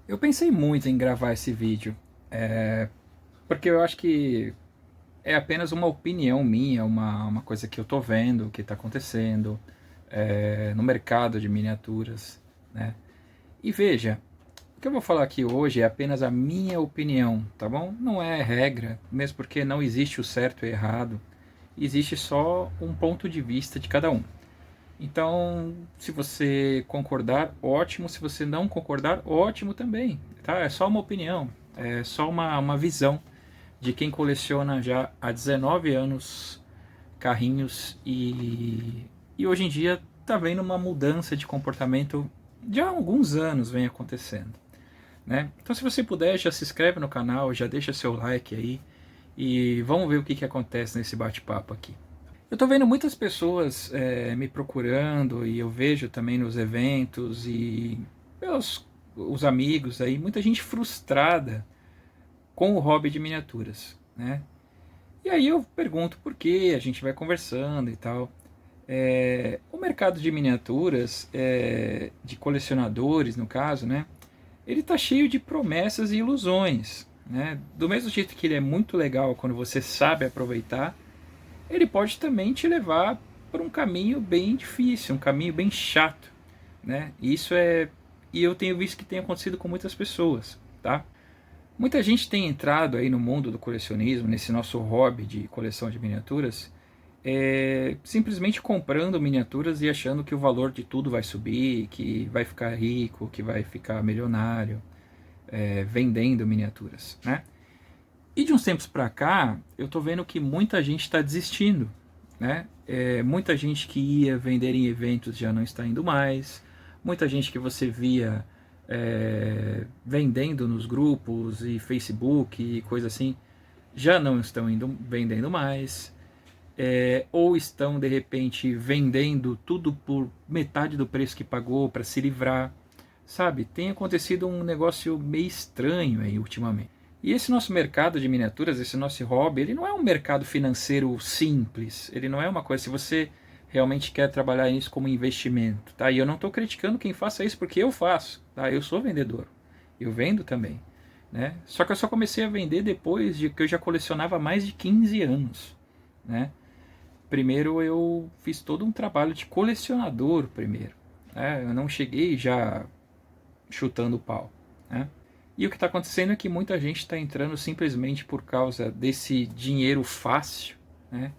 Eu pensei muito em gravar esse vídeo, porque eu acho que é apenas uma opinião minha, uma coisa que eu tô vendo, que está acontecendo no mercado de miniaturas, né? E veja, o que eu vou falar aqui hoje é apenas a minha opinião, tá bom? Não é regra, mesmo porque não existe o certo e errado, existe só um ponto de vista de cada um. Então, se você concordar, ótimo. Se você não concordar, ótimo também. Tá? É só uma opinião, é só uma visão de quem coleciona já há 19 anos carrinhos e hoje em dia está vendo uma mudança de comportamento já há alguns anos vem acontecendo. Né? Então, se você puder, já se inscreve no canal, já deixa seu like aí e vamos ver o que acontece nesse bate-papo aqui. Eu estou vendo muitas pessoas me procurando e eu vejo também nos eventos e pelos os amigos aí, muita gente frustrada com o hobby de miniaturas, né? E aí eu pergunto por quê, a gente vai conversando e tal. O mercado de miniaturas, de colecionadores no caso, né? Ele está cheio de promessas e ilusões, né? Do mesmo jeito que ele é muito legal quando você sabe aproveitar, ele pode também te levar por um caminho bem difícil, um caminho bem chato, né? E eu tenho visto que tem acontecido com muitas pessoas, tá? Muita gente tem entrado aí no mundo do colecionismo, nesse nosso hobby de coleção de miniaturas, simplesmente comprando miniaturas e achando que o valor de tudo vai subir, que vai ficar rico, que vai ficar milionário, vendendo miniaturas, né? E de uns tempos para cá, eu estou vendo que muita gente está desistindo, né? Muita gente que ia vender em eventos já não está indo mais, muita gente que você via vendendo nos grupos e Facebook e coisa assim, já não estão indo vendendo mais, ou estão de repente vendendo tudo por metade do preço que pagou para se livrar, sabe? Tem acontecido um negócio meio estranho aí ultimamente. E esse nosso mercado de miniaturas, esse nosso hobby, ele não é um mercado financeiro simples. Ele não é uma coisa, se você realmente quer trabalhar nisso como investimento, tá? E eu não estou criticando quem faça isso, porque eu faço, tá? Eu sou vendedor, eu vendo também, né? Só que eu só comecei a vender depois de que eu já colecionava há mais de 15 anos, né? Primeiro eu fiz todo um trabalho de colecionador primeiro, né? Eu não cheguei já chutando o pau, né? E o que está acontecendo é que muita gente está entrando simplesmente por causa desse dinheiro fácil, né?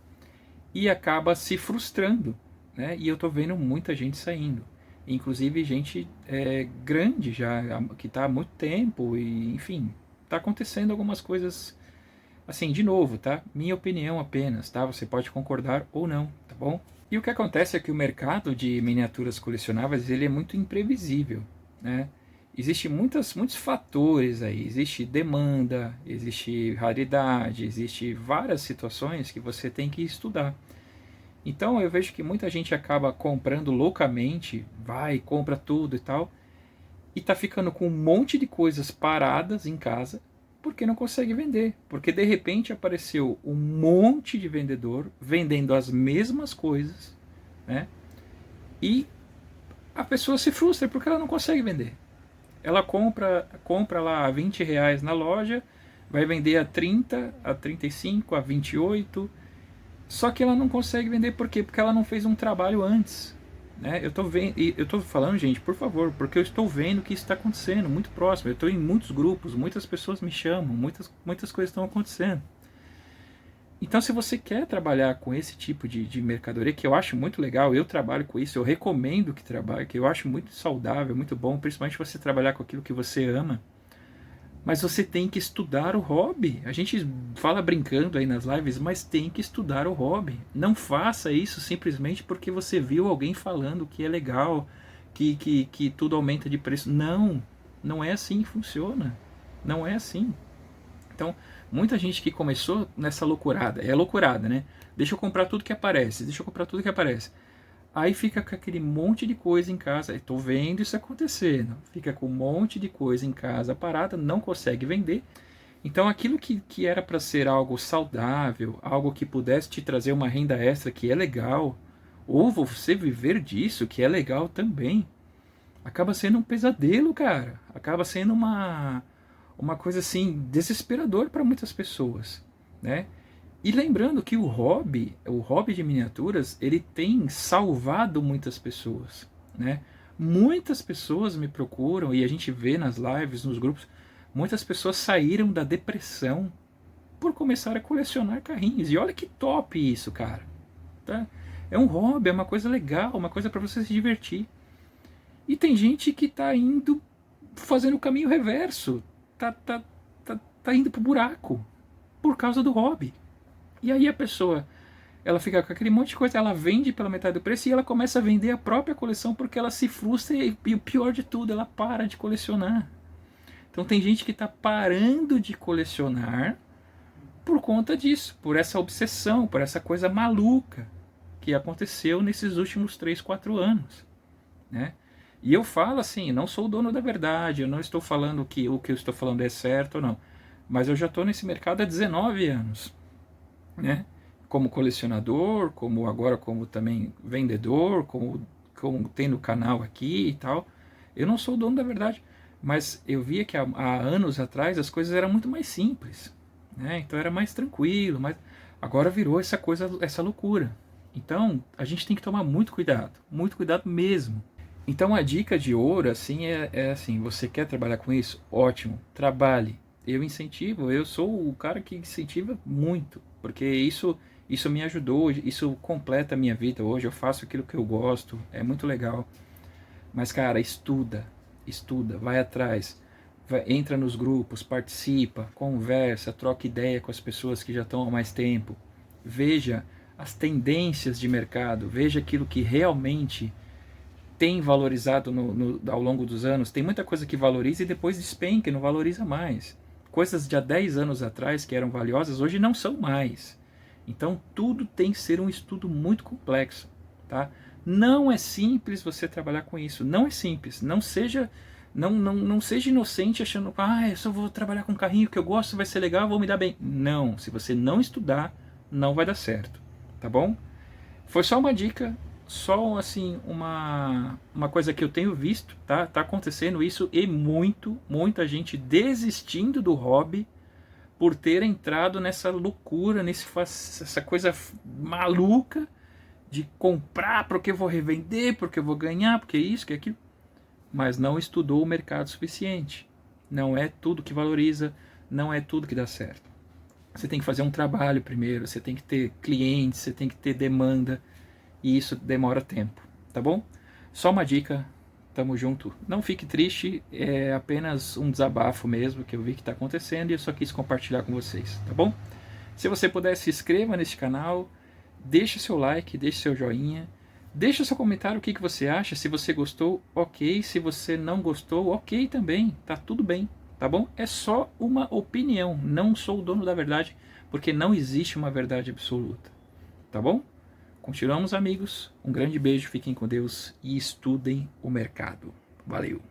E acaba se frustrando, né? E eu estou vendo muita gente saindo, inclusive gente grande já, que está há muito tempo, e enfim, está acontecendo algumas coisas assim, de novo, tá? Minha opinião apenas, tá? Você pode concordar ou não, tá bom? E o que acontece é que o mercado de miniaturas colecionáveis ele é muito imprevisível, né? Existem muitos fatores aí, existe demanda, existe raridade, existe várias situações que você tem que estudar. Então eu vejo que muita gente acaba comprando loucamente, vai, compra tudo e tal, e tá ficando com um monte de coisas paradas em casa porque não consegue vender. Porque de repente apareceu um monte de vendedor vendendo as mesmas coisas, né? E a pessoa se frustra porque ela não consegue vender. Ela compra lá a R$ 20 na loja, vai vender a 30, a 35, a 28, só que ela não consegue vender por quê? Porque ela não fez um trabalho antes. Né? Eu tô falando, gente, por favor, porque eu estou vendo que isso está acontecendo muito próximo. Eu estou em muitos grupos, muitas pessoas me chamam, muitas coisas estão acontecendo. Então, se você quer trabalhar com esse tipo de mercadoria, que eu acho muito legal, eu trabalho com isso, eu recomendo que trabalhe, que eu acho muito saudável, muito bom, principalmente você trabalhar com aquilo que você ama. Mas você tem que estudar o hobby. A gente fala brincando aí nas lives, mas tem que estudar o hobby. Não faça isso simplesmente porque você viu alguém falando que é legal, que tudo aumenta de preço. Não, não é assim que funciona. Não é assim. Então, muita gente que começou nessa loucurada, é loucurada, né? Deixa eu comprar tudo que aparece, deixa eu comprar tudo que aparece. Aí fica com aquele monte de coisa em casa. Estou vendo isso acontecendo. Fica com um monte de coisa em casa parada, não consegue vender. Então aquilo que era para ser algo saudável, algo que pudesse te trazer uma renda extra que é legal, ou você viver disso, que é legal também, acaba sendo um pesadelo, cara. Acaba sendo uma coisa assim desesperador para muitas pessoas, né? E lembrando que o hobby de miniaturas, ele tem salvado muitas pessoas, né? Muitas pessoas me procuram e a gente vê nas lives, nos grupos, muitas pessoas saíram da depressão por começar a colecionar carrinhos. E olha que top isso, cara. Tá? É um hobby, é uma coisa legal, uma coisa para você se divertir. E tem gente que tá indo fazendo o caminho reverso, tá indo pro buraco por causa do hobby. E aí a pessoa, ela fica com aquele monte de coisa, ela vende pela metade do preço e ela começa a vender a própria coleção porque ela se frustra e o pior de tudo, ela para de colecionar. Então tem gente que está parando de colecionar por conta disso, por essa obsessão, por essa coisa maluca que aconteceu nesses últimos 3, 4 anos, né? E eu falo assim, não sou o dono da verdade, eu não estou falando que o que eu estou falando é certo ou não, mas eu já estou nesse mercado há 19 anos, né? Como colecionador, como agora como também vendedor, como tendo canal aqui e tal. Eu não sou o dono da verdade, mas eu via que há anos atrás as coisas eram muito mais simples, né? Então era mais tranquilo, mas agora virou essa coisa, essa loucura. Então a gente tem que tomar muito cuidado mesmo. Então a dica de ouro assim é assim, você quer trabalhar com isso? Ótimo, trabalhe. Eu incentivo, eu sou o cara que incentiva muito, porque isso me ajudou, isso completa a minha vida hoje, eu faço aquilo que eu gosto, é muito legal. Mas cara, estuda, vai atrás, entra nos grupos, participa, conversa, troca ideia com as pessoas que já estão há mais tempo. Veja as tendências de mercado, veja aquilo que realmente tem valorizado ao longo dos anos. Tem muita coisa que valoriza e depois despenca, não valoriza mais. Coisas de há 10 anos atrás que eram valiosas, hoje não são mais. Então tudo tem que ser um estudo muito complexo. Tá? Não é simples você trabalhar com isso. Não é simples. Não seja inocente achando que eu só vou trabalhar com um carrinho que eu gosto, vai ser legal, vou me dar bem. Não, se você não estudar, não vai dar certo. Tá bom? Foi só uma dica, só assim uma coisa que eu tenho visto, tá acontecendo isso e muita gente desistindo do hobby por ter entrado nessa loucura, essa coisa maluca de comprar porque eu vou revender, porque eu vou ganhar, porque isso, que aquilo, mas não estudou o mercado suficiente. Não é tudo que valoriza, não é tudo que dá certo. Você tem que fazer um trabalho primeiro, você tem que ter clientes, você tem que ter demanda, e isso demora tempo, tá bom? Só uma dica, tamo junto. Não fique triste, é apenas um desabafo mesmo que eu vi que está acontecendo e eu só quis compartilhar com vocês, tá bom? Se você puder, se inscreva nesse canal, deixe seu like, deixe seu joinha, deixe seu comentário o que você acha, se você gostou, ok, se você não gostou, ok também, tá tudo bem, tá bom? É só uma opinião, não sou o dono da verdade, porque não existe uma verdade absoluta, tá bom? Continuamos amigos, um grande beijo, fiquem com Deus e estudem o mercado. Valeu!